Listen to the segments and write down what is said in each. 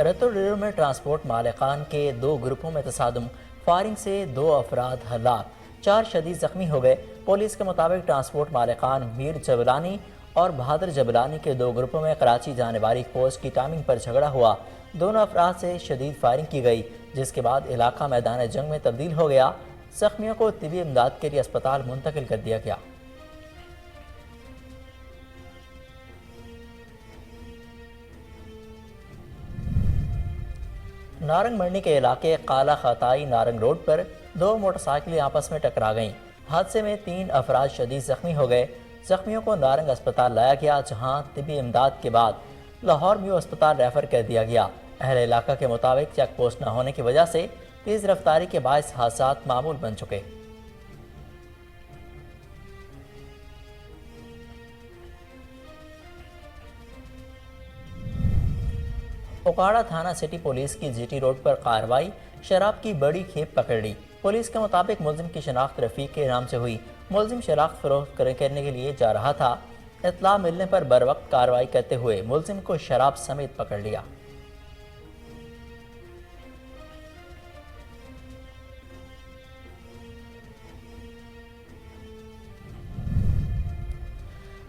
رتو ڈیرو میں ٹرانسپورٹ مالکان کے دو گروپوں میں تصادم، فائرنگ سے 2 افراد ہلاک، 4 شدید زخمی ہو گئے۔ پولیس کے مطابق ٹرانسپورٹ مالکان میر جبلانی اور بہادر جبلانی کے دو گروپوں میں کراچی جانے والی کوچ کی ٹائمنگ پر جھگڑا ہوا۔ دونوں افراد سے شدید فائرنگ کی گئی، جس کے بعد علاقہ میدان جنگ میں تبدیل ہو گیا۔ زخمیوں کو طبی امداد کے لیے اسپتال منتقل کر دیا گیا۔ نارنگ منڈی کے علاقے قالہ خطائی نارنگ روڈ پر 2 موٹر سائیکلیں آپس میں ٹکرا گئیں۔ حادثے میں 3 افراد شدید زخمی ہو گئے۔ زخمیوں کو نارنگ اسپتال لایا گیا، جہاں طبی امداد کے بعد لاہور میو اسپتال ریفر کر دیا گیا۔ اہل علاقہ کے مطابق چیک پوسٹ نہ ہونے کی وجہ سے تیز رفتاری کے باعث حادثات معمول بن چکے۔ اوکاڑہ تھانہ سٹی پولیس کی جی ٹی روڈ پر کارروائی، شراب کی بڑی کھیپ پکڑ لی۔ پولیس کے مطابق ملزم کی شناخت رفیق کے نام سے ہوئی۔ ملزم شناخت فروخت کرنے کے لیے جا رہا تھا۔ اطلاع ملنے پر بروقت کارروائی کرتے ہوئے ملزم کو شراب سمیت پکڑ لیا۔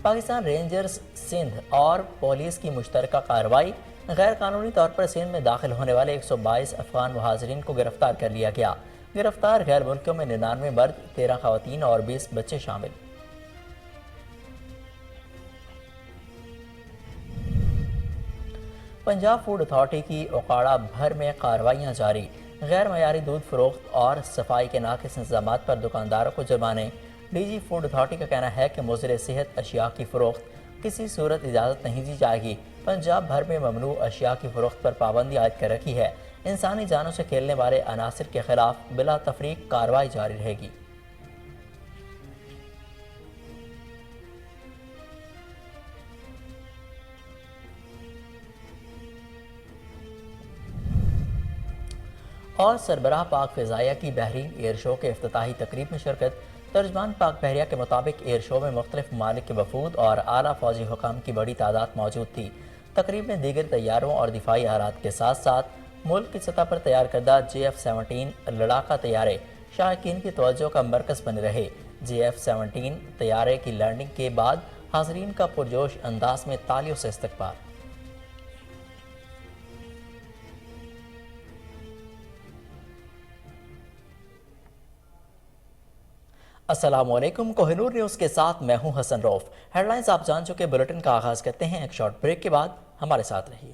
پاکستان رینجرز سندھ اور پولیس کی مشترکہ کارروائی، غیر قانونی طور پر سندھ میں داخل ہونے والے 122 افغان مہاجرین کو گرفتار کر لیا گیا۔ گرفتار غیر ملکیوں میں 99 مرد، 13 خواتین اور 20 بچے شامل۔ پنجاب فوڈ اتھارٹی کی اوکاڑہ بھر میں کارروائیاں جاری، غیر معیاری دودھ فروخت اور صفائی کے ناقص انتظامات پر دکانداروں کو جرمانے۔ ڈی جی فوڈ اتھارٹی کا کہنا ہے کہ مضر صحت اشیاء کی فروخت کسی صورت اجازت نہیں دی جائے گی۔ پنجاب بھر میں ممنوع اشیاء کی فروخت پر پابندی عائد کر رکھی ہے۔ انسانی جانوں سے کھیلنے والے عناصر کے خلاف بلا تفریق کارروائی جاری رہے گی۔ اور سربراہ پاک فضائیہ کی بحرین ایئر شو کے افتتاحی تقریب میں شرکت۔ ترجمان پاک بحریہ کے مطابق ایئر شو میں مختلف ممالک کے وفود اور اعلیٰ فوجی حکام کی بڑی تعداد موجود تھی۔ تقریب میں دیگر طیاروں اور دفاعی آلات کے ساتھ ساتھ ملک کی سطح پر تیار کردہ JF-17 لڑاکا طیارے شائقین کی توجہ کا مرکز بنے رہے۔ JF-17 طیارے کی لینڈنگ کے بعد حاضرین کا پرجوش انداز میں تالیوں سے استقبال۔ السلام علیکم، کوہ نور نیوز کے ساتھ میں ہوں حسن روف۔ ہیڈ لائنز آپ جان چکے، بلیٹن کا آغاز کرتے ہیں ایک شارٹ بریک کے بعد، ہمارے ساتھ رہیے۔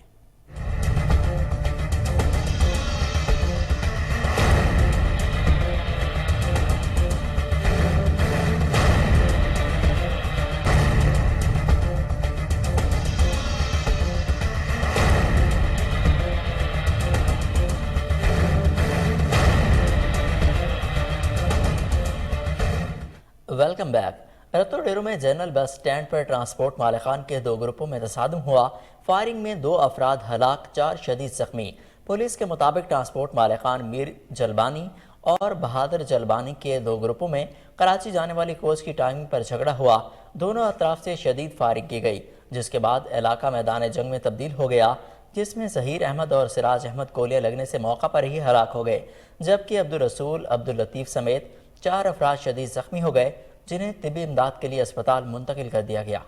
Welcome back. رتو ڈیرو میں جنرل بس سٹینڈ پر ٹرانسپورٹ مالکان کے 2 گروپوں میں تصادم ہوا۔ فائرنگ میں 2 افراد ہلاک، 4 شدید زخمی۔ پولیس کے مطابق ٹرانسپورٹ مالکان میر جلبانی اور بہادر جلبانی کے 2 گروپوں میں کراچی جانے والی کوچ کی ٹائمنگ پر جھگڑا ہوا۔ دونوں اطراف سے شدید فائرنگ کی گئی، جس کے بعد علاقہ میدان جنگ میں تبدیل ہو گیا، جس میں ظہیر احمد اور سراج احمد گولیاں لگنے سے موقع پر ہی ہلاک ہو گئے، جبکہ عبدالرسول عبداللطیف سمیت 4 افراد شدید زخمی ہو گئے، جنہیں طبی امداد کے لیے اسپتال منتقل کر دیا گیا۔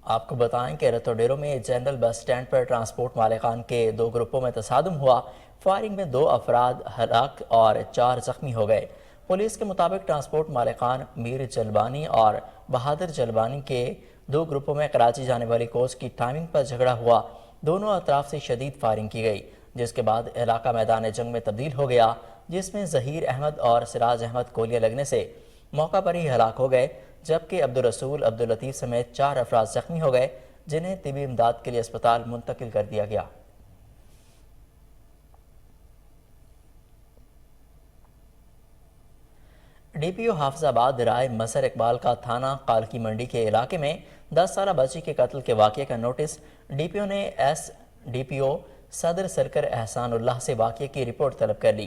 آپ کو بتائیں کہ رتو ڈیرو میں جنرل بس سٹینڈ پر ٹرانسپورٹ مالکان کے 2 گروپوں میں تصادم ہوا۔ فائرنگ میں 2 افراد ہلاک اور 4 زخمی ہو گئے۔ پولیس کے مطابق ٹرانسپورٹ مالکان میر جلبانی اور بہادر جلبانی کے 2 گروپوں میں کراچی جانے والی کوچ کی ٹائمنگ پر جھگڑا ہوا۔ دونوں اطراف سے شدید فائرنگ کی گئی، جس کے بعد علاقہ میدان جنگ میں تبدیل ہو گیا، جس میں ظہیر احمد اور سراج احمد گولیاں لگنے سے موقع پر ہی ہلاک ہو گئے، جبکہ عبدالرسول عبداللطیف سمیت 4 افراد زخمی ہو گئے، جنہیں طبی امداد کے لیے اسپتال منتقل کر دیا گیا۔ ڈی پی او حافظ آباد رائے مظہر اقبال کا تھانہ قالکی منڈی کے علاقے میں 10 سالہ بچی کے قتل کے واقعے کا نوٹس۔ ڈی پی او نے ایس ڈی پی او صدر سرکر احسان اللہ سے واقعے کی رپورٹ طلب کر لی۔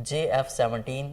JF-17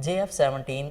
JF-17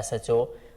SHO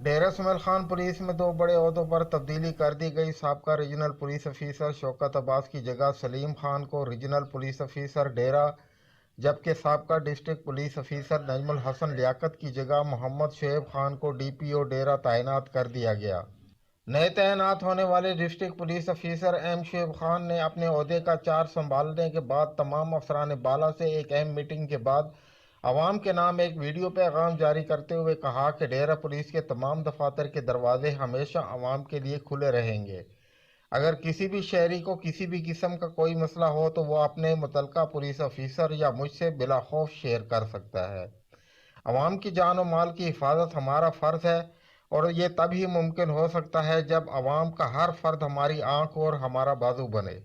ڈیرہ سمیل خان پولیس میں 2 بڑے عہدوں پر تبدیلی کر دی گئی۔ سابقہ ریجنل پولیس افیسر شوکت عباس کی جگہ سلیم خان کو ریجنل پولیس افیسر ڈیرہ، جبکہ سابقہ ڈسٹرکٹ پولیس افیسر نجم الحسن لیاقت کی جگہ محمد شعیب خان کو ڈی پی او ڈیرہ تعینات کر دیا گیا۔ نئے تعینات ہونے والے district police officer M Shoaib Khan نے اپنے عہدے کا چارج سنبھالنے کے بعد تمام افسران بالا سے ایک اہم میٹنگ کے بعد عوام کے نام ایک ویڈیو پیغام جاری کرتے ہوئے کہا کہ ڈیرہ پولیس کے تمام دفاتر کے دروازے ہمیشہ عوام کے لیے کھلے رہیں گے۔ اگر کسی بھی شہری کو کسی بھی قسم کا کوئی مسئلہ ہو تو وہ اپنے متعلقہ پولیس افیسر یا مجھ سے بلا خوف شیئر کر سکتا ہے۔ عوام کی جان و مال کی حفاظت ہمارا فرض ہے، اور یہ تب ہی ممکن ہو سکتا ہے جب عوام کا ہر فرد ہماری آنکھ اور ہمارا بازو بنے۔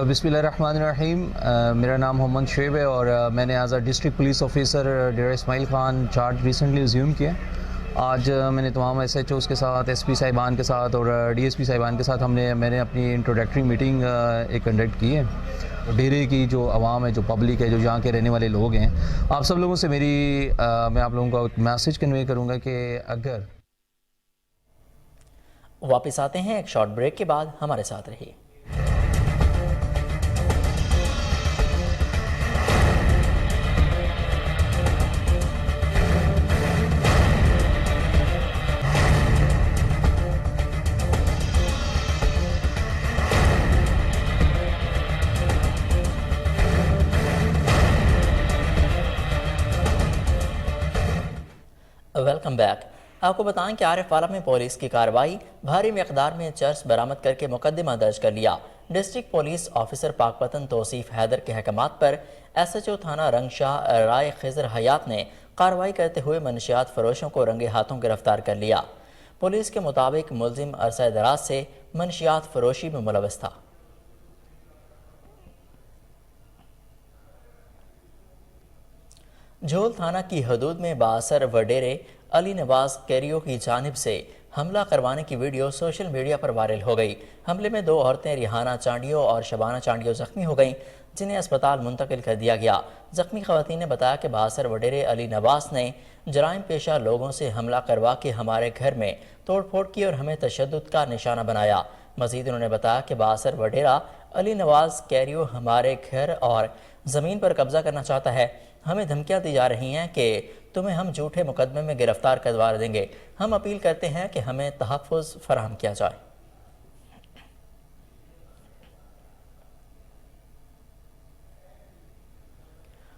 بسم اللہ الرحمن الرحیم۔ میرا نام محمد شعیب ہے اور میں نے as a district police officer Dera Ismail Khan charge recently resume کیا۔ آج میں نے تمام ایس ایچ اوز کے ساتھ، ایس پی صاحبان کے ساتھ اور ڈی ایس پی صاحبان کے ساتھ میں نے اپنی انٹروڈکٹری میٹنگ ایک کنڈکٹ کی ہے۔ ڈیرے کی جو عوام ہے، جو پبلک ہے، جو یہاں کے رہنے والے لوگ ہیں، آپ سب لوگوں سے میں آپ لوگوں کو میسج کنوے کروں گا کہ اگر واپس آتے ہیں ایک شارٹ بریک کے بعد، ہمارے ساتھ رہیے۔ Welcome back. آپ کو بتائیں کہ عارف والا میں پولیس کی کارروائی، بھاری مقدار میں چرس برآمد کر کے مقدمہ درج کر لیا۔ ڈسٹرکٹ پولیس آفیسر پاک پتن توصیف حیدر کے احکامات پر ایس ایچ او تھانہ رنگ شاہ رائے خضر حیات نے کارروائی کرتے ہوئے منشیات فروشوں کو رنگے ہاتھوں گرفتار کر لیا۔ پولیس کے مطابق ملزم عرصہ دراز سے منشیات فروشی میں ملوث تھا۔ جھول تھانہ کی حدود میں بااثر وڈیرے علی نواز کیریو کی جانب سے حملہ کروانے کی ویڈیو سوشل میڈیا پر وائرل ہو گئی۔ حملے میں 2 عورتیں ریحانہ چانڈیو اور شبانہ چانڈیو زخمی ہو گئیں، جنہیں اسپتال منتقل کر دیا گیا۔ زخمی خواتین نے بتایا کہ بااثر وڈیرے علی نواز نے جرائم پیشہ لوگوں سے حملہ کروا کے ہمارے گھر میں توڑ پھوڑ کی اور ہمیں تشدد کا نشانہ بنایا۔ مزید انہوں نے بتایا کہ بااثر وڈیرا علی نواز کیریو ہمارے گھر اور زمین پر قبضہ کرنا چاہتا ہے۔ ہمیں دھمکیاں دی جا رہی ہیں کہ تمہیں ہم جھوٹے مقدمے میں گرفتار کروا دیں گے۔ ہم اپیل کرتے ہیں کہ ہمیں تحفظ فراہم کیا جائے۔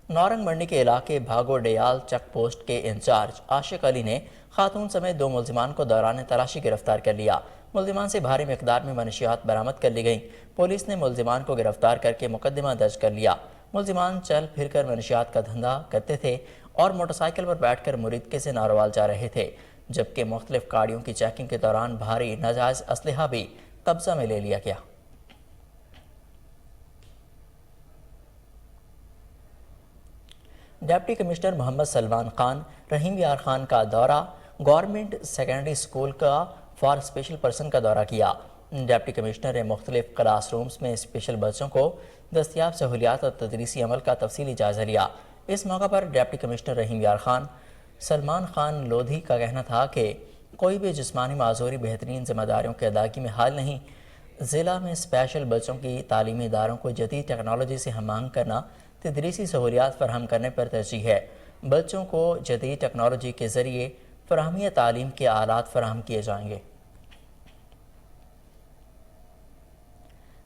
نورنگ منڈی کے علاقے بھاگو ڈیال چیک پوسٹ کے انچارج عاشق علی نے خاتون سمیت 2 ملزمان کو دوران تلاشی گرفتار کر لیا۔ ملزمان سے بھاری مقدار میں منشیات برآمد کر لی گئیں۔ پولیس نے ملزمان کو گرفتار کر کے مقدمہ درج کر لیا۔ ملزمان چل پھر کر منشیات کا دھندہ کرتے تھے اور موٹر سائیکل پر بیٹھ کر مریدکے سے ناروال جا رہے تھے، جبکہ مختلف گاڑیوں کی چیکنگ کے دوران بھاری ناجائز اسلحہ بھی قبضہ میں لے لیا گیا۔ ڈپٹی کمشنر محمد سلمان خان رحیم یار خان کا دورہ، گورنمنٹ سیکنڈری اسکول کا فار اسپیشل پرسن کا دورہ کیا۔ ڈپٹی کمشنر نے مختلف کلاس رومز میں اسپیشل بچوں کو دستیاب سہولیات اور تدریسی عمل کا تفصیلی جائزہ لیا۔ اس موقع پر ڈپٹی کمشنر رحیم یار خان سلمان خان لودھی کا کہنا تھا کہ کوئی بھی جسمانی معذوری بہترین ذمہ داریوں کی ادائیگی میں حال نہیں۔ ضلع میں اسپیشل بچوں کی تعلیمی اداروں کو جدید ٹیکنالوجی سے ہم آہنگ کرنا، تدریسی سہولیات فراہم کرنے پر ترجیح ہے۔ بچوں کو جدید ٹیکنالوجی کے ذریعے فراہمی تعلیم کے آلات فراہم کیے جائیں گے۔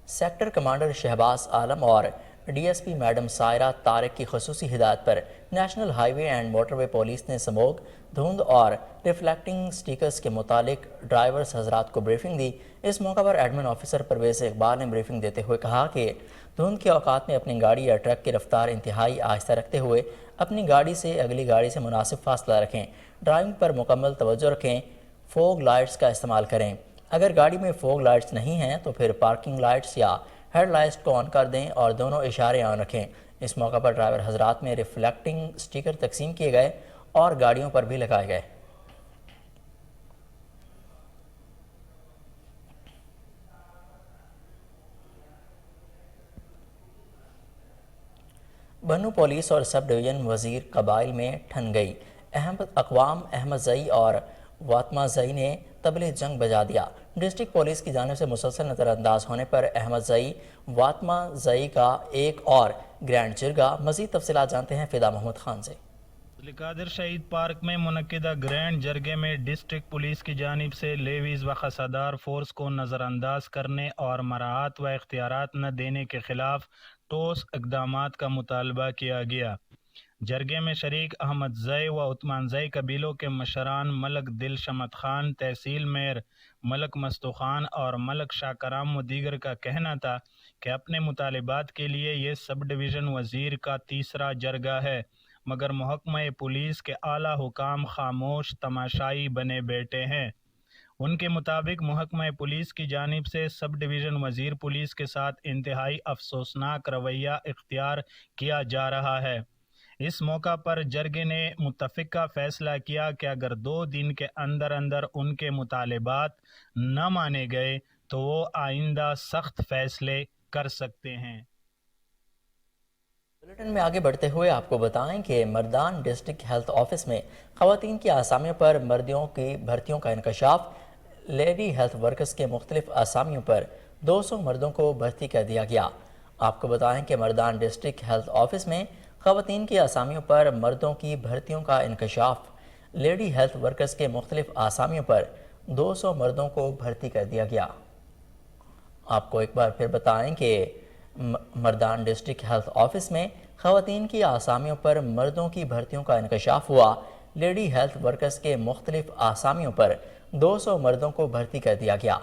سیکٹر کمانڈر شہباز عالم اور D S P madam Saira Tariq کی خصوصی ہدایت پر national highway and motorway police نے سموگ، دھند اور ریفلیکٹنگ سٹیکرز کے متعلق ڈرائیورز حضرات کو بریفنگ دی۔ اس موقع پر ایڈمن آفیسر پرویز اقبال نے بریفنگ دیتے ہوئے کہا کہ دھند کے اوقات میں اپنی گاڑی یا ٹرک کی رفتار انتہائی آہستہ رکھتے ہوئے اپنی گاڑی سے اگلی گاڑی سے مناسب فاصلہ رکھیں، ڈرائیونگ پر مکمل توجہ رکھیں، فوگ لائٹس کا استعمال کریں۔ اگر گاڑی میں فوگ لائٹس نہیں ہیں تو پھر پارکنگ لائٹس یا ہیڈ لائٹس کو آن کر دیں اور دونوں اشارے آن رکھیں۔ اس موقع پر ڈرائیور حضرات میں ریفلیکٹنگ سٹیکر تقسیم کیے گئے اور گاڑیوں پر بھی لگائے گئے۔ بنو پولیس اور سب ڈویژن وزیر قبائل میں ٹھن گئی۔ اقوام احمد زئی اور واطمہ زئی نے طبلِ جنگ بجا دیا۔ ڈسٹرکٹ پولیس کی جانب سے مسلسل نظر انداز ہونے پر احمد زئی واطمہ زئی کا ایک اور گرینڈ جرگہ۔ مزید تفصیلات جانتے ہیں فدا محمد خان سے۔ قادر شہید پارک میں منعقدہ گرینڈ جرگے میں ڈسٹرکٹ پولیس کی جانب سے لیویز و خسادار فورس کو نظر انداز کرنے اور مراعات و اختیارات نہ دینے کے خلاف ٹھوس اقدامات کا مطالبہ کیا گیا۔ جرگے میں شریک احمد زئی و عثمان زئی قبیلوں کے مشران ملک دل شمت خان، تحصیل میر ملک مستو خان اور ملک شاہ کرام و دیگر کا کہنا تھا کہ اپنے مطالبات کے لیے یہ سب ڈویژن وزیر کا تیسرا جرگہ ہے، مگر محکمہ پولیس کے اعلیٰ حکام خاموش تماشائی بنے بیٹھے ہیں۔ ان کے مطابق محکمہ پولیس کی جانب سے سب ڈویژن وزیر پولیس کے ساتھ انتہائی افسوسناک رویہ اختیار کیا جا رہا ہے۔ اس موقع پر جرگے نے متفقہ فیصلہ کیا کہ اگر 2 دن کے اندر اندر ان کے مطالبات نہ مانے گئے تو وہ آئندہ سخت فیصلے کر سکتے ہیں۔ بلیٹن میں آگے بڑھتے ہوئے آپ کو بتائیں کہ مردان ڈسٹرکٹ ہیلتھ آفس میں خواتین کی آسامیوں پر مردوں کی بھرتیوں کا انکشاف۔ لیڈی ہیلتھ ورکرز کے مختلف آسامیوں پر 200 مردوں کو بھرتی کر دیا گیا۔ آپ کو بتائیں کہ مردان ڈسٹرکٹ ہیلتھ آفس میں خواتین کی آسامیوں پر مردوں کی بھرتیوں کا انکشاف۔ لیڈی ہیلتھ ورکرز کے مختلف آسامیوں پر 200 مردوں کو بھرتی کر دیا گیا۔ آپ کو ایک بار پھر بتائیں کہ مردان ڈسٹرکٹ ہیلتھ آفس میں خواتین کی آسامیوں پر مردوں کی بھرتیوں کا انکشاف ہوا۔ لیڈی ہیلتھ ورکرز کے مختلف آسامیوں پر 200 مردوں کو بھرتی کر دیا گیا۔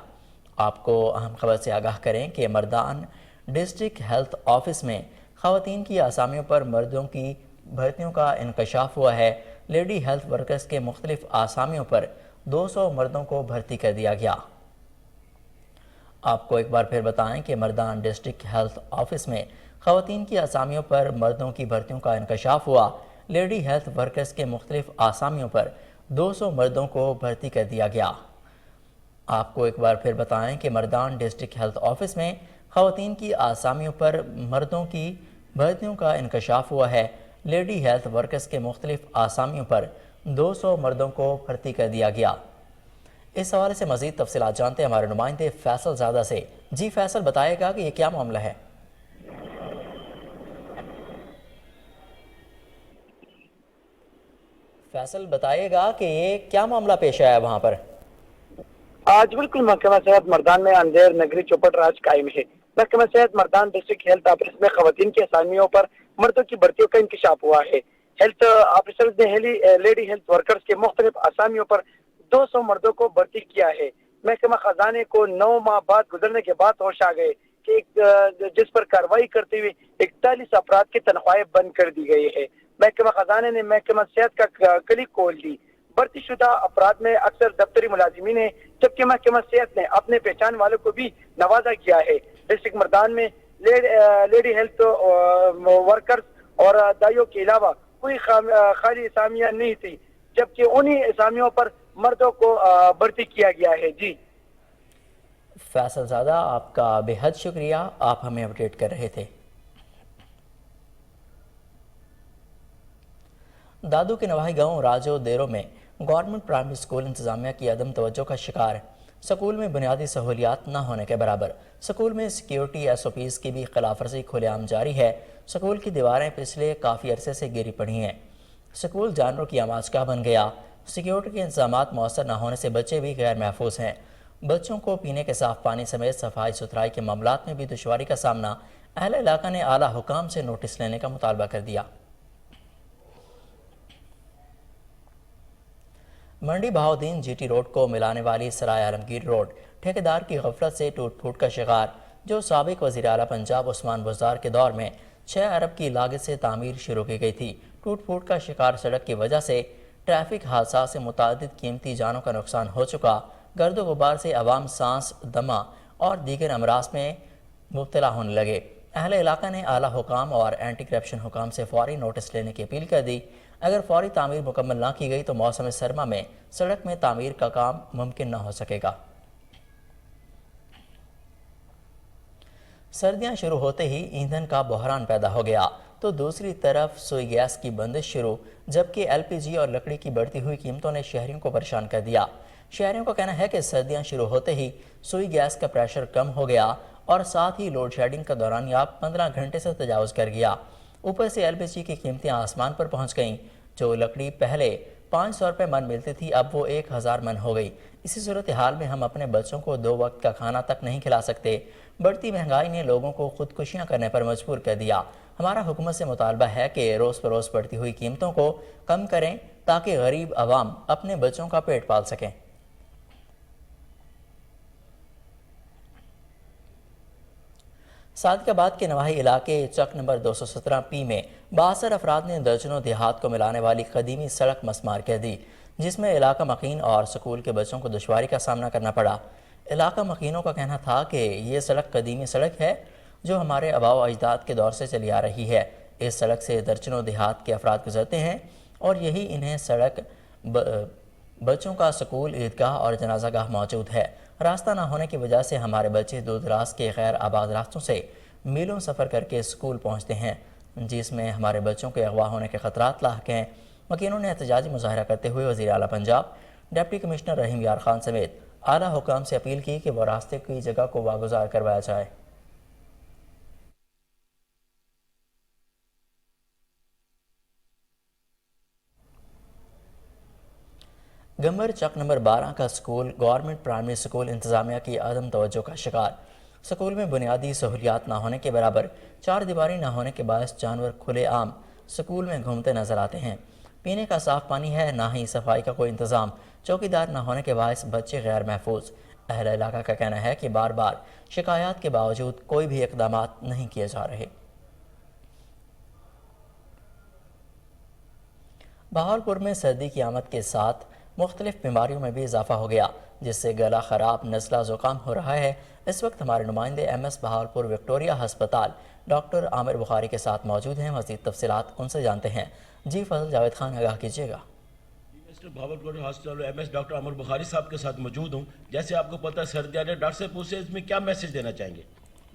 آپ کو اہم خبر سے آگاہ کریں کہ مردان ڈسٹرکٹ ہیلتھ آفس میں خواتین کی آسامیوں پر مردوں کی بھرتیوں کا انکشاف ہوا ہے۔ لیڈی ہیلتھ ورکرز کے مختلف آسامیوں پر 200 مردوں کو بھرتی کر دیا گیا۔ آپ کو ایک بار پھر بتائیں کہ مردان ڈسٹرکٹ ہیلتھ آفس میں خواتین کی آسامیوں پر مردوں کی بھرتیوں کا انکشاف ہوا۔ لیڈی ہیلتھ ورکرز کے مختلف آسامیوں پر 200 مردوں کو بھرتی کر دیا گیا۔ آپ کو ایک بار پھر بتائیں کہ مردان ڈسٹرکٹ ہیلتھ آفس میں خواتین کی آسامیوں پر مردوں کی بھرتیوں کا انکشاف ہوا ہے۔ لیڈی ہیلتھ ورکرز کے مختلف آسامیوں پر 200 مردوں کو بھرتی کر دیا گیا۔ اس حوالے سے مزید تفصیلات جانتے ہیں ہمارے نمائندے فیصل زادہ سے۔ جی فیصل، بتائے گا کہ یہ کیا معاملہ ہے؟ فیصل بتائیے گا کہ یہ کیا معاملہ پیش آیا وہاں پر؟ آج بالکل محکمہ صحت مردان میں اندھیر نگری چوپٹ راج قائم ہے۔ محکمہ صحت مردان ڈسٹرکٹ ہیلتھ آفس میں خواتین کی اسامیوں پر مردوں کی بھرتیوں کا انکشاف ہوا ہے۔ ہیلتھ آفیسرز نے لیڈی ہیلتھ ورکرز کے مختلف اسامیوں پر 200 مردوں کو بھرتی کیا ہے۔ محکمہ خزانے کو 9 ماہ بعد گزرنے کے بعد ہوش آ گئے کہ جس پر کارروائی کرتے ہوئے 41 افراد کی تنخواہیں بند کر دی گئی ہے۔ محکمہ خزانے نے محکمہ صحت کا کلک کھول دی۔ بھرتی شدہ افراد میں اکثر دفتری ملازمین ہیں، جبکہ محکمہ صحت نے اپنے پہچان والوں کو بھی نوازا کیا ہے۔ ڈسٹرکٹ مردان میں لیڈی ہیلتھ ورکرز اور دائیوں کے علاوہ کوئی خالی اسامیاں نہیں تھی، جبکہ انہی اسامیوں پر مردوں کو بھرتی کیا گیا ہے۔ جی فیصل زادہ، آپ کا بے حد شکریہ، آپ ہمیں اپڈیٹ کر رہے تھے۔ دادو کے نواحی گاؤں راجو دیرو میں گورنمنٹ پرائمری سکول انتظامیہ کی عدم توجہ کا شکار۔ سکول میں بنیادی سہولیات نہ ہونے کے برابر سکول میں سیکیورٹی ایس او پیز کی بھی خلاف ورزی کھلے عام جاری ہے۔ سکول کی دیواریں پچھلے کافی عرصے سے گری پڑی ہیں۔ سکول جانوروں کی آماجگاہ بن گیا۔ سیکیورٹی کے انتظامات مؤثر نہ ہونے سے بچے بھی غیر محفوظ ہیں۔ بچوں کو پینے کے صاف پانی سمیت صفائی ستھرائی کے معاملات میں بھی دشواری کا سامنا۔ اہل علاقہ نے اعلیٰ حکام سے نوٹس لینے کا مطالبہ کر دیا۔ منڈی بہاؤدین جی ٹی روڈ کو ملانے والی سرائے عالمگیر روڈ ٹھیکیدار کی غفلت سے ٹوٹ پھوٹ کا شکار، جو سابق وزیر اعلیٰ پنجاب عثمان بزدار کے دور میں 6 ارب کی لاگت سے تعمیر شروع کی گئی تھی۔ ٹوٹ پھوٹ کا شکار سڑک کی وجہ سے ٹریفک حادثات سے متعدد قیمتی جانوں کا نقصان ہو چکا۔ گرد و غبار سے عوام سانس، دمہ اور دیگر امراض میں مبتلا ہونے لگے۔ اہل علاقہ نے اعلیٰ حکام اور اینٹی کرپشن حکام سے فوری نوٹس لینے کی اپیل کر دی۔ اگر فوری تعمیر مکمل نہ کی گئی تو موسم سرما میں سڑک میں تعمیر کا کام ممکن نہ ہو سکے گا۔ سردیاں شروع ہوتے ہی ایندھن کا بحران پیدا ہو گیا۔ تو دوسری طرف سوئی گیس کی بندش شروع، جبکہ ایل پی جی اور لکڑی کی بڑھتی ہوئی قیمتوں نے شہریوں کو پریشان کر دیا۔ شہریوں کا کہنا ہے کہ سردیاں شروع ہوتے ہی سوئی گیس کا پریشر کم ہو گیا اور ساتھ ہی لوڈ شیڈنگ کا دورانیہ 15 گھنٹے سے تجاوز کر گیا۔ اوپر سے ایل پی جی کی قیمتیں آسمان پر پہنچ گئیں۔ جو لکڑی پہلے 500 روپے من ملتی تھی اب وہ 1000 من ہو گئی۔ اسی صورتحال میں ہم اپنے بچوں کو 2 وقت کا کھانا تک نہیں کھلا سکتے۔ بڑھتی مہنگائی نے لوگوں کو خودکشیاں کرنے پر مجبور کر دیا۔ ہمارا حکومت سے مطالبہ ہے کہ روز بروز بڑھتی ہوئی قیمتوں کو کم کریں تاکہ غریب عوام اپنے بچوں کا پیٹ پال سکیں۔ صادق آباد کے نواحی علاقے چک نمبر 217 پی میں 62 افراد نے درجنوں دیہات کو ملانے والی قدیمی سڑک مسمار کر دی، جس میں علاقہ مکین اور سکول کے بچوں کو دشواری کا سامنا کرنا پڑا۔ علاقہ مکینوں کا کہنا تھا کہ یہ سڑک قدیمی سڑک ہے جو ہمارے آباء و اجداد کے دور سے چلی آ رہی ہے۔ اس سڑک سے درجنوں دیہات کے افراد گزرتے ہیں اور یہی انہیں سڑک بچوں کا سکول، عیدگاہ اور جنازہ گاہ موجود ہے۔ راستہ نہ ہونے کی وجہ سے ہمارے بچے دور دراز کے غیر آباد راستوں سے میلوں سفر کر کے سکول پہنچتے ہیں، جس میں ہمارے بچوں کے اغوا ہونے کے خطرات لاحق ہیں۔ مکینوں نے احتجاجی مظاہرہ کرتے ہوئے وزیر اعلیٰ پنجاب ڈپٹی کمشنر رحیم یار خان سمیت اعلیٰ حکام سے اپیل کی کہ وہ راستے کی جگہ کو واگزار کروایا جائے۔ گمبر چک نمبر 12 کا سکول گورنمنٹ پرائمری سکول انتظامیہ کی عدم توجہ کا شکار۔ سکول میں بنیادی سہولیات نہ ہونے کے برابر 4 دیواری نہ ہونے کے باعث جانور کھلے عام سکول میں گھومتے نظر آتے ہیں۔ پینے کا صاف پانی ہے، نہ ہی صفائی کا کوئی انتظام۔ چوکیدار نہ ہونے کے باعث بچے غیر محفوظ۔ اہل علاقہ کا کہنا ہے کہ بار بار شکایات کے باوجود کوئی بھی اقدامات نہیں کیے جا رہے۔ بہاولپور میں سردی کی آمد کے ساتھ مختلف بیماریوں میں بھی اضافہ ہو گیا، جس سے گلا خراب، نزلہ زکام ہو رہا ہے۔ اس وقت ہمارے نمائندے ایم ایس بہاولپور وکٹوریہ ہسپتال ڈاکٹر عامر بخاری کے ساتھ موجود ہیں۔ مزید تفصیلات ان سے جانتے ہیں۔ جی فضل جاوید خان آگاہ کیجیے گا۔ Bahawalpur hospital M S doctor Amir Bukhari صاحب کے ساتھ موجود ہوں۔ جیسے آپ کو پتہ ہے سردیاں نے، ڈاکٹر صاحب پوچھے اس میں کیا میسج دینا چاہیں گے؟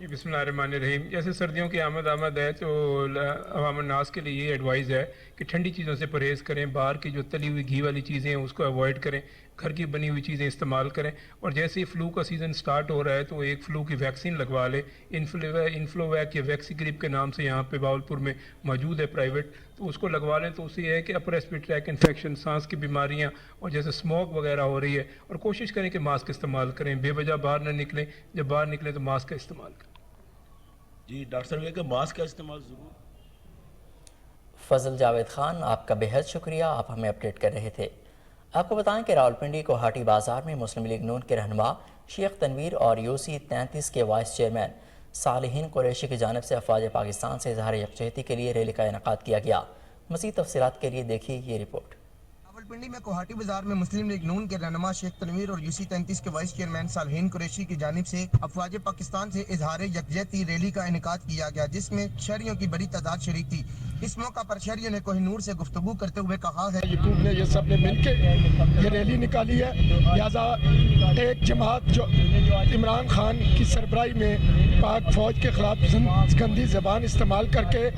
بسم اللہ الرحمن الرحیم۔ جیسے سردیوں کی آمد ہے تو عوام الناس کے لیے یہ ایڈوائز ہے کہ ٹھنڈی چیزوں سے پرہیز کریں، باہر کی جو تلی ہوئی گھی والی چیزیں ہیں اس کو اوائڈ کریں، گھر کی بنی ہوئی چیزیں استعمال کریں، اور جیسے ہی فلو کا سیزن سٹارٹ ہو رہا ہے تو ایک فلو کی ویکسین لگوا لیں۔ انفلو ویک یا ویکسی گریپ کے نام سے یہاں پہ بہاولپور میں موجود ہے پرائیویٹ، تو اس کو لگوا لیں تو اس سے یہ ہے کہ اپر ریسپیریٹری ٹریک انفیکشن، سانس کی بیماریاں اور جیسے اسموک وغیرہ ہو رہی ہے، اور کوشش کریں کہ ماسک استعمال کریں، بے وجہ باہر نہ نکلیں، جب باہر نکلیں تو ماسک کا استعمال کریں۔ جی ڈاکٹر صاحب یہ کہ ماسک کا استعمال ضرور۔ فضل جاوید خان آپ کا بہت شکریہ، آپ ہمیں اپڈیٹ کر رہے تھے۔ آپ کو بتائیں کہ راولپنڈی کوہاٹی بازار میں مسلم لیگ نون کے رہنما شیخ تنویر اور UC 33 کے وائس چیئرمین صالحین قریشی کی جانب سے افواج پاکستان سے اظہار یکجہتی کے لیے ریلی کا انعقاد کیا گیا۔ مزید تفصیلات کے لیے دیکھیے یہ رپورٹ۔ راولپنڈی میں کوہاٹی بازار میں مسلم لیگ نون کے رہنما شیخ تنویر اور UC 33 کے وائس چیئرمین صالحین قریشی کی جانب سے افواج پاکستان سے اظہار یکجہتی ریلی کا انعقاد کیا گیا، جس میں شہریوں کی بڑی تعداد شریک تھی۔ اس موقع پر شہریوں نے کوہ نور سے گفتگو کرتے ہوئے کہا ہے یوٹیوب نے یہ سب نے مل کے یہ ریلی نکالی ہے، لہٰذا ایک جماعت جو عمران خان کی سربراہی میں پاک فوج کے خلاف گندی زبان استعمال کر کے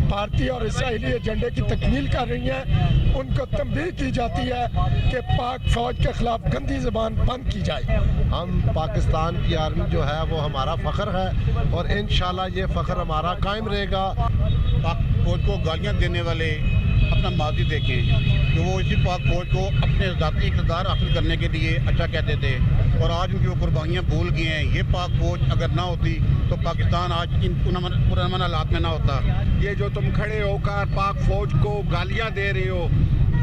بھارتی اور اسرائیلی ایجنڈے کی تکمیل کر رہی ہیں، ان کو تنبیہ کی جاتی ہے کہ پاک فوج کے خلاف گندی زبان بند کی جائے۔ ہم پاکستان کی آرمی جو ہے وہ ہمارا فخر ہے اور انشاءاللہ یہ فخر ہمارا قائم رہے گا۔ پاک فوج کو گالیاں دینے والے اپنا ماضی دیکھیں کہ وہ اسی پاک فوج کو اپنے ذاتی اقتدار حاصل کرنے کے لیے اچھا کہتے تھے، اور آج ان کی وہ قربانیاں بھول گئے ہیں۔ یہ پاک فوج اگر نہ ہوتی تو پاکستان آج ان پرامن حالات میں نہ ہوتا۔ یہ جو تم کھڑے ہو کر پاک فوج کو گالیاں دے رہے ہو،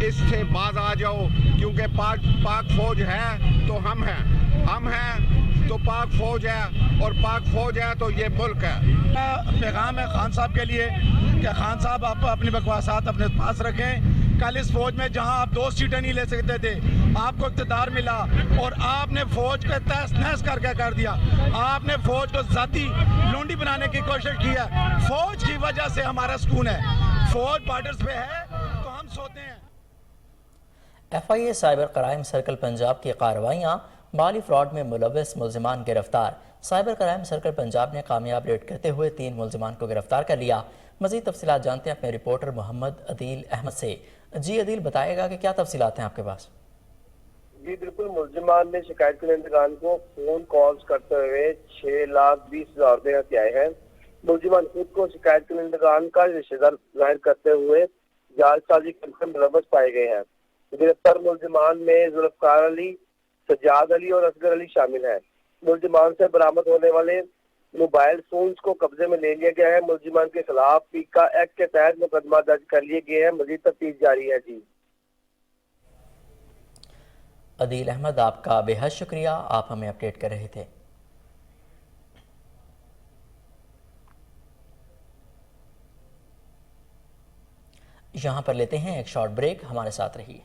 اس سے باز آ جاؤ، کیونکہ پاک فوج ہے تو ہم ہیں تو پاک فوج ہے، اور پاک فوج ہے تو یہ ملک ہے۔ پیغام ہے خان صاحب کے لیے کہ خان صاحب آپ اپنی بکواسات اپنے پاس رکھیں۔ کل اس فوج میں جہاں آپ 2 سیٹیں نہیں لے سکتے تھے، آپ کو اقتدار ملا اور آپ نے فوج کو تہس نہس کر دیا۔ آپ نے فوج کو ذاتی لونڈی بنانے کی کوشش کی ہے۔ فوج کی وجہ سے ہمارا سکون ہے، فوج بارڈرز پہ ہے تو ہم سوتے ہیں۔ FIA cyber crime circle Punjab کی کارروائیاں مالی فراڈ میں ملوث ملزمان گرفتار۔ سائبر کرائم سرکل پنجاب نے کامیاب ریڈ کرتے ہوئے 3 ملزمان کو گرفتار کر لیا۔ مزید تفصیلات جانتے ہیں اپنے رپورٹر محمد عدیل احمد سے۔ جی عدیل، بتائے گا کہ کیا تفصیلات ہیں آپ کے پاس؟ جی بالکل، ملزمان نے شکایت کنندگان کو فون کالز کرتے ہوئے 6,20,000 روپے ہتھیائے ہیں۔ ملزمان خود کو شکایت کنندگان کا رشتہ دار ظاہر کرتے ہوئے جعل سازی کرنے میں ملوث پائے گئے ہیں۔ گرفتار ملزمان میں ذوالفقار علی، سجاد علی اور اصغر علی شامل ہیں۔ ملزمان سے برآمد ہونے والے موبائل فونز کو قبضے میں لے لیا گیا ہے۔ ملزمان کے خلاف پیکا ایکٹ کے تحت مقدمہ درج کر لیے گئے ہیں۔ مزید تفتیش جاری ہے۔ جی عدیل احمد، آپ کا بے حد شکریہ، آپ ہمیں اپڈیٹ کر رہے تھے۔ یہاں پر لیتے ہیں ایک شارٹ بریک، ہمارے ساتھ رہیے۔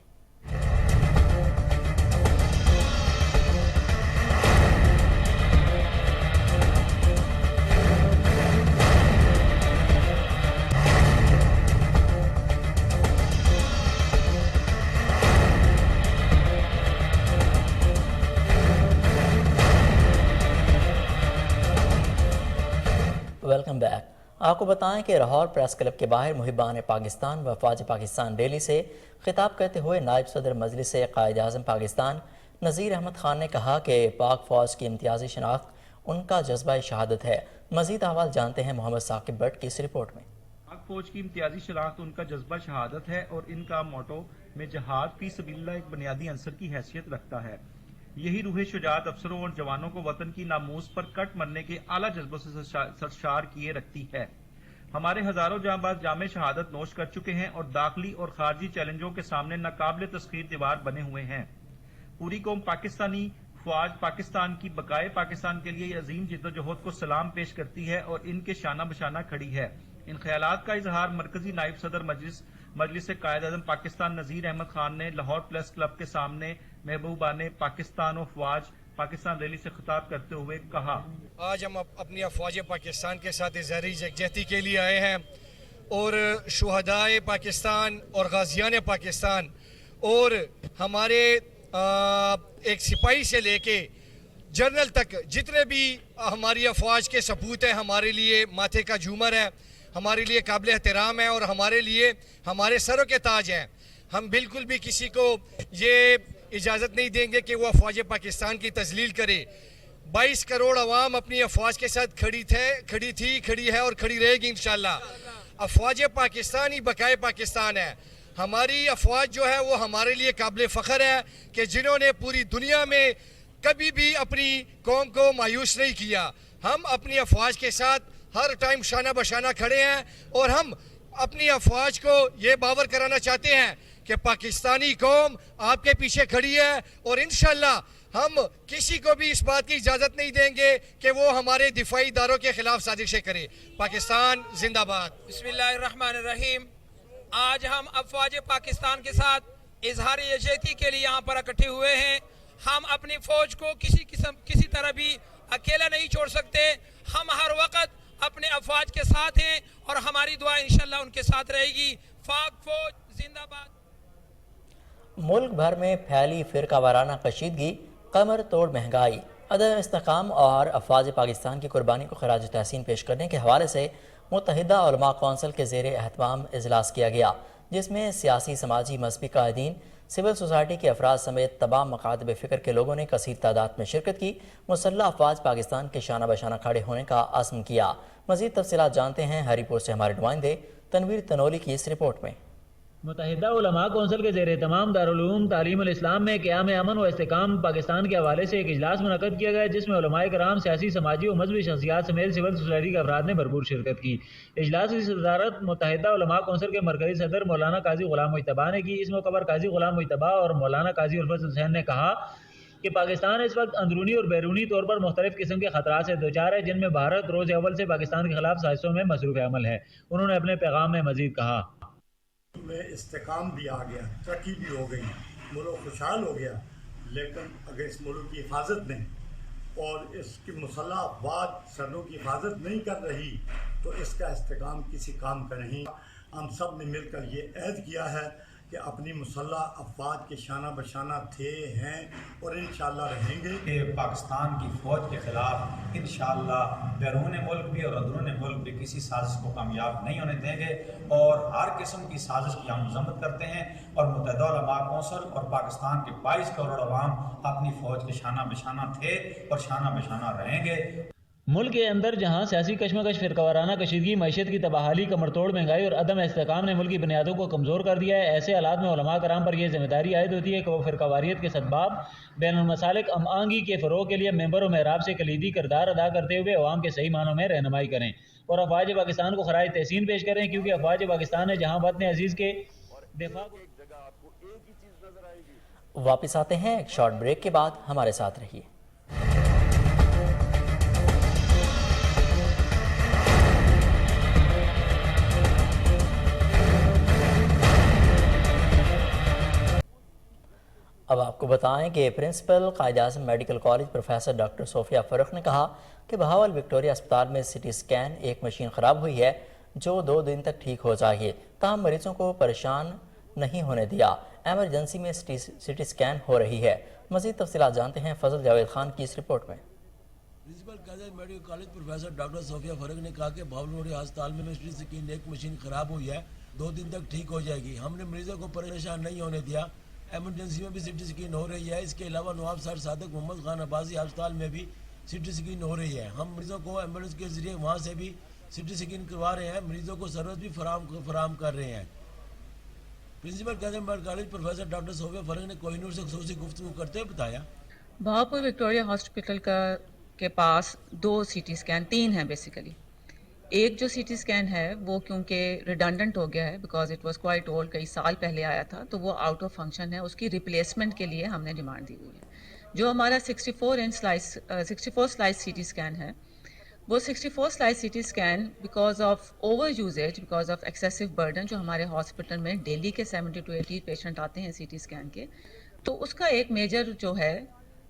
Welcome back. آپ کو بتائیں کہ لاہور پریس کلب کے باہر محبان پاکستان و افواج پاکستان ریلی سے خطاب کرتے ہوئے نائب صدر مجلس قائد اعظم پاکستان نذیر احمد خان نے کہا کہ پاک فوج کی امتیازی شناخت ان کا جذبہ شہادت ہے۔ مزید احوال جانتے ہیں محمد ثاقب بٹ کی اس رپورٹ میں۔ پاک فوج کی امتیازی شناخت ان کا جذبہ شہادت ہے اور ان کا موٹو میں جہاد فی سبیل اللہ ایک بنیادی عنصر کی حیثیت رکھتا ہے۔ یہی روح شجاعت افسروں اور جوانوں کو وطن کی ناموس پر کٹ مرنے کے اعلیٰ جذبوں سے سرشار کیے رکھتی ہے۔ ہمارے ہزاروں جاں باز جام شہادت نوش کر چکے ہیں اور داخلی اور خارجی چیلنجوں کے سامنے ناقابل تسخیر دیوار بنے ہوئے ہیں۔ پوری قوم پاکستانی فوج پاکستان کی بقائے پاکستان کے لیے عظیم جدوجہد کو سلام پیش کرتی ہے اور ان کے شانہ بشانہ کھڑی ہے۔ ان خیالات کا اظہار مرکزی نائب صدر مجلس قائد اعظم پاکستان نذیر احمد خان نے لاہور پریس کلب کے سامنے محبوبان پاکستان و فوج پاکستان ریلی سے خطاب کرتے ہوئے کہا۔ آج ہم اپنی افواج پاکستان کے ساتھ اظہار یکجہتی کے لیے آئے ہیں اور شہدائے پاکستان اور غازیان پاکستان اور ہمارے ایک سپاہی سے لے کے جنرل تک جتنے بھی ہماری افواج کے سپوت ہیں ہمارے لیے ماتھے کا جھومر ہے، ہمارے لیے قابل احترام ہے اور ہمارے لیے ہمارے سروں کے تاج ہیں۔ ہم بالکل بھی کسی کو یہ اجازت نہیں دیں گے کہ وہ افواج پاکستان کی تذلیل کرے۔ 22 کروڑ عوام اپنی افواج کے ساتھ کھڑی ہے اور کھڑی رہے گی انشاءاللہ۔ افواج پاکستان ہی بقائے پاکستان ہے۔ ہماری افواج جو ہے وہ ہمارے لیے قابل فخر ہے کہ جنہوں نے پوری دنیا میں کبھی بھی اپنی قوم کو مایوس نہیں کیا۔ ہم اپنی افواج کے ساتھ ہر ٹائم شانہ بشانہ کھڑے ہیں اور ہم اپنی افواج کو یہ باور کرانا چاہتے ہیں کہ پاکستانی قوم آپ کے پیچھے کھڑی ہے اور انشاءاللہ ہم کسی کو بھی اس بات کی اجازت نہیں دیں گے کہ وہ ہمارے دفاعی اداروں کے خلاف سازشیں کرے۔ پاکستان زندہ باد۔ بسم اللہ الرحمن الرحیم۔ آج ہم افواج پاکستان کے ساتھ اظہار یکجہتی کے لیے یہاں پر اکٹھے ہوئے ہیں۔ ہم اپنی فوج کو کسی طرح بھی اکیلا نہیں چھوڑ سکتے۔ ہم ہر وقت اپنے افواج کے ساتھ ہیں اور ہماری دعا انشاءاللہ ان کے ساتھ رہے گی۔ پاک فوج زندہ باد۔ ملک بھر میں پھیلی فرقہ وارانہ کشیدگی، کمر توڑ مہنگائی، عدم استحکام اور افواج پاکستان کی قربانی کو خراج تحسین پیش کرنے کے حوالے سے متحدہ علماء کونسل کے زیر اہتمام اجلاس کیا گیا، جس میں سیاسی، سماجی، مذہبی قائدین، سول سوسائٹی کے افراد سمیت تمام مکاتب فکر کے لوگوں نے کثیر تعداد میں شرکت کی، مسلح افواج پاکستان کے شانہ بشانہ کھڑے ہونے کا عزم کیا۔ مزید تفصیلات جانتے ہیں ہری پور سے ہمارے نمائندے تنویر تنولی کی اس رپورٹ میں۔ متحدہ علماء کونسل کے زیر اہتمام دارالعلوم تعلیم الاسلام میں قیام امن و استحکام پاکستان کے حوالے سے ایک اجلاس منعقد کیا گیا، جس میں علماء کرام، سیاسی، سماجی و مذہبی شخصیات سمیت سول سوسائٹی کے افراد نے بھرپور شرکت کی۔ اجلاس کی صدارت متحدہ علماء کونسل کے مرکزی صدر مولانا قاضی غلام مجتبیٰ نے کی۔ اس موقع پر قاضی غلام مجتبیٰ اور مولانا قاضی الفت حسین نے کہا کہ پاکستان اس وقت اندرونی اور بیرونی طور پر مختلف قسم کے خطرات سے دوچار ہے، جن میں بھارت روز اول سے پاکستان کے خلاف سازشوں میں مصروف عمل ہے۔ انہوں نے اپنے پیغام میں مزید کہا میں استحکام بھی آ گیا، ترقی بھی ہو گئی، ملک خوشحال ہو گیا، لیکن اگر اس ملک کی حفاظت نہیں اور اس کی مسلح افواج سرحدوں کی حفاظت نہیں کر رہی تو اس کا استحکام کسی کام کا نہیں۔ ہم سب نے مل کر یہ عہد کیا ہے کہ اپنی مسلح افواج کے شانہ بشانہ تھے ہیں اور انشاءاللہ رہیں گے کہ پاکستان کی فوج کے خلاف انشاءاللہ بیرون ملک بھی اور اندرون ملک بھی کسی سازش کو کامیاب نہیں ہونے دیں گے، اور ہر قسم کی سازش کی ہم مذمت کرتے ہیں، اور متحدہ علماء کونسل اور پاکستان کے 22 کروڑ عوام اپنی فوج کے شانہ بشانہ تھے اور شانہ بشانہ رہیں گے۔ ملک کے اندر جہاں سیاسی کشمکش، فرقہ وارانہ کشیدگی، معیشت کی تباہی، کمر توڑ مہنگائی اور عدم استحکام نے ملکی بنیادوں کو کمزور کر دیا ہے، ایسے حالات میں علماء کرام پر یہ ذمہ داری عائد ہوتی ہے کہ وہ فرقہ واریت کے سدباب، بین المسالک ہم آہنگی کے فروغ کے لیے ممبر و محراب سے کلیدی کردار ادا کرتے ہوئے عوام کے صحیح معنوں میں رہنمائی کریں اور افواج پاکستان کو خراج تحسین پیش کریں، کیونکہ افواج پاکستان نے جہاں وطن عزیز کے دفاع واپس آتے ہیں ایک شارٹ بریک کے بعد، ہمارے ساتھ رہیے۔ اب آپ کو بتائیں کہ principal Quaid Azam medical college professor doctor صوفیہ فرخ نے کہا کہ بہاول وکٹوریہ اسپتال میں سی ٹی سکین ایک مشین خراب ہوئی ہے جو 2 دن تک ٹھیک ہو چاہیے، تاہم مریضوں کو پریشان نہیں ہونے دیا، ایمرجنسی میں سی ٹی سکین ہو رہی ہے۔ مزید تفصیلات جانتے ہیں فضل جاوید خان کی اس رپورٹ میں۔ Principal Quaid Azam medical college professor doctor صوفیہ فرخ نے کہا کہ بہاول وکٹوریہ اسپتال میں سی ٹی سکین ایک مشین خراب ہوئی ہے، 2 دن تک ٹھیک ہو جائے گی۔ ہم نے مریضوں کو پریشان نہیں ہونے دیا، ایمرجنسی میں بھی سی ٹی سکین ہو رہی ہے۔ اس کے علاوہ نواب سر صادق محمد خان عباسی ہسپتال میں بھی سی ٹی سکین ہو رہی ہے۔ ہم مریضوں کو ایمبولینس کے ذریعے وہاں سے بھی سی ٹی سکین کروا رہے ہیں، مریضوں کو سروس بھی فراہم کر رہے ہیں۔ Principal Quaid Azam medical college professor doctor صوفیہ فرخ نے کوہ نور سے خصوصی گفتگو کرتے ہوئے بتایا، بہاپور وکٹوریہ ہاسپٹل کے پاس 2 سی ٹی سکین، 3 ہیں بیسیکلی۔ ایک جو سی ٹی سکین ہے وہ کیونکہ ریڈنڈنٹ ہو گیا ہے because it was quite old, کئی سال پہلے آیا تھا تو وہ آؤٹ آف فنکشن ہے، اس کی ریپلیسمنٹ کے لیے ہم نے ڈیمانڈ دی ہوئی ہے۔ جو ہمارا 64 سلائس سی ٹی سکین ہے، وہ 64 slice C T scan because of over usage, because of excessive burden, جو ہمارے ہاسپٹل میں ڈیلی کے 70 to 80 پیشنٹ آتے ہیں سی ٹی سکین کے، تو اس کا ایک میجر جو ہے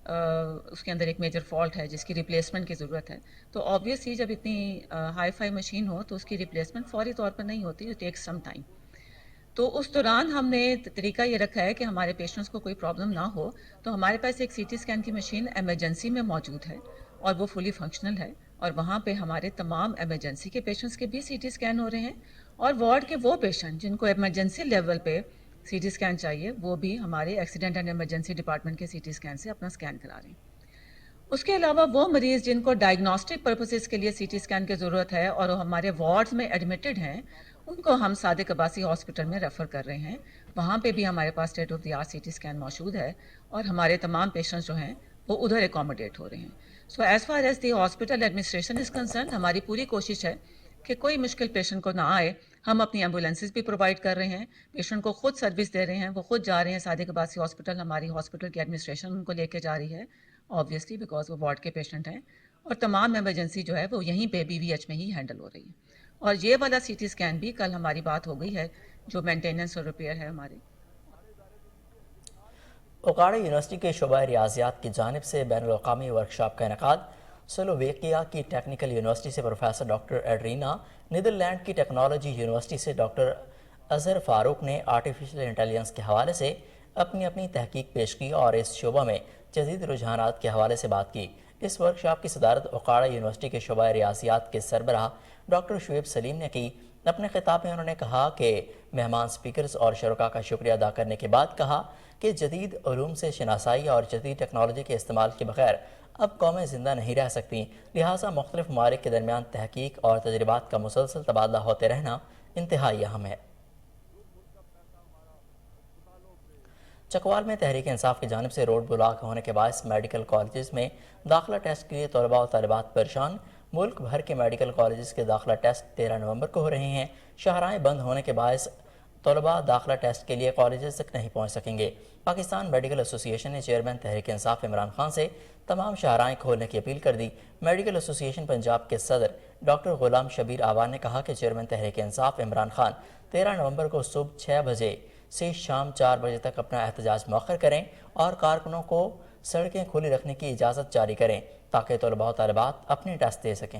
اس کے اندر ایک میجر فالٹ ہے جس کی ریپلیسمنٹ کی ضرورت ہے۔ تو آبویسلی جب اتنی ہائی فائی مشین ہو تو اس کی ریپلیسمنٹ فوری طور پر نہیں ہوتی، اٹ ٹیکس سم ٹائم۔ تو اس دوران ہم نے طریقہ یہ رکھا ہے کہ ہمارے پیشنٹس کو کوئی پرابلم نہ ہو، تو ہمارے پاس ایک سی ٹی سکین کی مشین ایمرجنسی میں موجود ہے اور وہ فلی فنکشنل ہے، اور وہاں پہ ہمارے تمام ایمرجنسی کے پیشنٹس کے بھی سی ٹی سکین ہو رہے ہیں، اور وارڈ کے وہ پیشنٹ جن کو ایمرجنسی لیول پہ سی ٹی سکین چاہیے وہ بھی ہمارے ایکسیڈنٹ اینڈ ایمرجنسی ڈپارٹمنٹ کے سی ٹی سکین سے اپنا سکین کرا رہے ہیں۔ اس کے علاوہ وہ مریض جن کو ڈائگنوسٹک پرپسز کے لیے سی ٹی سکین کی ضرورت ہے اور وہ ہمارے وارڈز میں ایڈمیٹڈ ہیں، ان کو ہم صادق عباسی ہاسپٹل میں ریفر کر رہے ہیں۔ وہاں پہ بھی ہمارے پاس state of the art C T scan موجود ہے، اور ہمارے تمام پیشنٹس جو ہیں وہ ادھر اکوموڈیٹ ہو رہے ہیں۔ So as far as the hospital administration is concern, ہماری پوری کوشش ہے کہ کوئی مشکل پیشنٹ کو نہ آئے۔ ہم اپنی ایمبولینسز بھی پرووائڈ کر رہے ہیں، پیشنٹ کو خود سروس دے رہے ہیں، وہ خود جا رہے ہیں صادق عباسی ہاسپٹل، ہماری ہاسپٹل کی ایڈمنسٹریشن ان کو لے کے جا رہی ہے آبویسلی بیکاز وہ وارڈ کے پیشنٹ ہیں، اور تمام ایمرجنسی جو ہے وہ یہیں پہ بی وی ایچ میں ہی ہینڈل ہو رہی ہے۔ اور یہ والا سی ٹی سکین بھی کل ہماری بات ہو گئی ہے جو مینٹیننس اور ریپیئر ہے ہمارے۔ اوکاڑا یونیورسٹی کے شعبہ ریاضیات کی جانب سے بین الاقوامی ورکشاپ کا انعقاد۔ سلوویکیا کی ٹیکنیکل یونیورسٹی سے پروفیسر ڈاکٹر ایڈرینا، نیدرلینڈ کی ٹیکنالوجی یونیورسٹی سے ڈاکٹر اظہر فاروق نے آرٹیفیشل انٹیلیجنس کے حوالے سے اپنی تحقیق پیش کی اور اس شعبہ میں جدید رجحانات کے حوالے سے بات کی۔ اس ورکشاپ کی صدارت اوکاڑا یونیورسٹی کے شعبہ ریاضیات کے سربراہ ڈاکٹر شعیب سلیم نے کی۔ اپنے خطاب میں انہوں نے کہا کہ مہمان سپیکرز اور شرکاء کا شکریہ ادا کرنے کے بعد کہا کہ جدید علوم سے شناسائی اور جدید ٹیکنالوجی کے استعمال کے بغیر اب قومیں زندہ نہیں رہ سکتی، لہٰذا مختلف ممالک کے درمیان تحقیق اور تجربات کا مسلسل تبادلہ ہوتے رہنا انتہائی اہم ہے۔ چکوال میں تحریک انصاف کی جانب سے روڈ بلاک ہونے کے باعث میڈیکل کالجز میں داخلہ ٹیسٹ کے لیے طلباء و طالبات پریشان۔ ملک بھر کے میڈیکل کالجز کے داخلہ ٹیسٹ 13 نومبر کو ہو رہے ہیں۔ شاہراہیں بند ہونے کے باعث طلباء داخلہ ٹیسٹ کے لیے کالجز تک نہیں پہنچ سکیں گے۔ پاکستان میڈیکل ایسوسی ایشن نے چیئرمین تحریک انصاف عمران خان سے تمام شاہراہیں کھولنے کی اپیل کر دی۔ میڈیکل ایسوسی ایشن پنجاب کے صدر ڈاکٹر غلام شبیر آوان نے کہا کہ چیئرمین تحریک انصاف عمران خان 13 نومبر کو صبح 6 بجے سے شام 4 بجے تک اپنا احتجاج مؤخر کریں اور کارکنوں کو سڑکیں کھلی رکھنے کی اجازت جاری کریں تاکہ طلباء و طالبات اپنے ٹیسٹ دے سکیں۔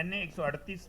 NA 138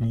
B,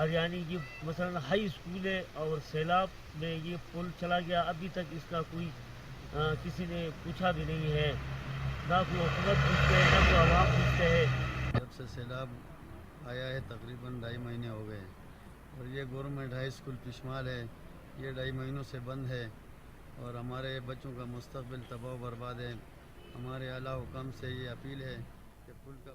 اور یعنی یہ مثلا ہائی اسکول ہے اور سیلاب میں یہ پل چلا گیا، ابھی تک اس کا کوئی کسی نے پوچھا بھی نہیں ہے، نہ کوئی حکومت پوچھتے ہے نہ کوئی عوام پوچھتے ہے۔ جب سے سیلاب آیا ہے تقریباً 2.5 مہینے ہو گئے اور یہ گورنمنٹ ہائی اسکول پشمال ہے، یہ 2.5 مہینوں سے بند ہے اور ہمارے بچوں کا مستقبل تباہ و برباد ہے۔ ہمارے اعلیٰ حکام سے یہ اپیل ہے کہ پل کا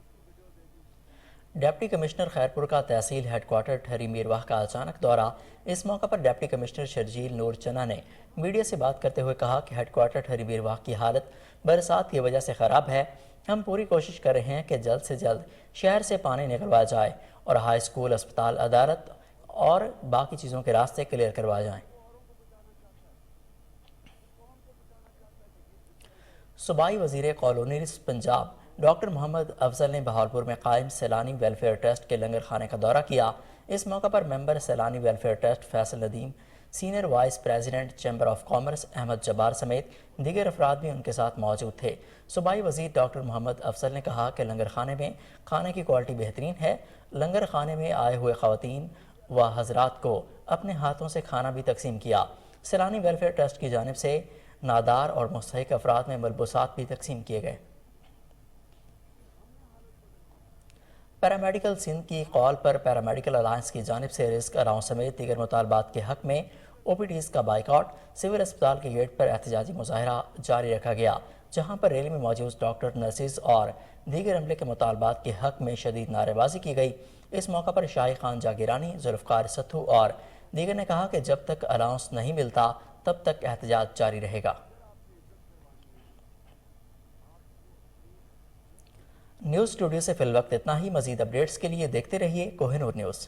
ڈپٹی کمشنر خیرپور کا تحصیل ہیڈ کوارٹر ٹھہری میرواہ کا اچانک دورہ۔ اس موقع پر ڈپٹی کمشنر شرجیل نور چنا نے میڈیا سے بات کرتے ہوئے کہا کہ ہیڈ کوارٹر ٹھہری میرواہ کی حالت برسات کی وجہ سے خراب ہے۔ ہم پوری کوشش کر رہے ہیں کہ جلد سے جلد شہر سے پانی نکلوایا جائے اور ہائی اسکول، اسپتال، عدالت اور باقی چیزوں کے راستے کلیئر کروائے جائیں۔ صوبائی وزیر کالونیز پنجاب ڈاکٹر محمد افضل نے بہاولپور میں قائم سیلانی ویلفیئر ٹرسٹ کے لنگر خانے کا دورہ کیا۔ اس موقع پر member Saylani welfare trust Faisal Nadeem, senior vice president chamber of commerce Ahmed Jabbar سمیت دیگر افراد بھی ان کے ساتھ موجود تھے۔ صوبائی وزیر ڈاکٹر محمد افضل نے کہا کہ لنگر خانے میں کھانے کی کوالٹی بہترین ہے۔ لنگر خانے میں آئے ہوئے خواتین و حضرات کو اپنے ہاتھوں سے کھانا بھی تقسیم کیا۔ سیلانی ویلفیئر ٹرسٹ کی جانب سے نادار اور مستحق افراد میں ملبوسات بھی تقسیم کیے گئے۔ پیرامیڈیکل سندھ کی قول پر پیرامیڈیکل الائنس کی جانب سے رزق الاؤنس سمیت دیگر مطالبات کے حق میں او پی ڈیز کا بائیکاٹ سول اسپتال کے گیٹ پر احتجاجی مظاہرہ جاری رکھا گیا، جہاں پر ریلی میں موجود ڈاکٹر، نرسز اور دیگر عملے کے مطالبات کے حق میں شدید نعرے بازی کی گئی۔ اس موقع پر شاہی خان جاگیرانی، ذوالفقار ستھو اور دیگر نے کہا کہ جب تک الاؤنس نہیں ملتا تب تک احتجاج جاری رہے گا۔ نیوز اسٹوڈیو سے فی الوقت اتنا ہی۔ مزید اپڈیٹس کے لیے دیکھتے رہیے کوہ نور نیوز۔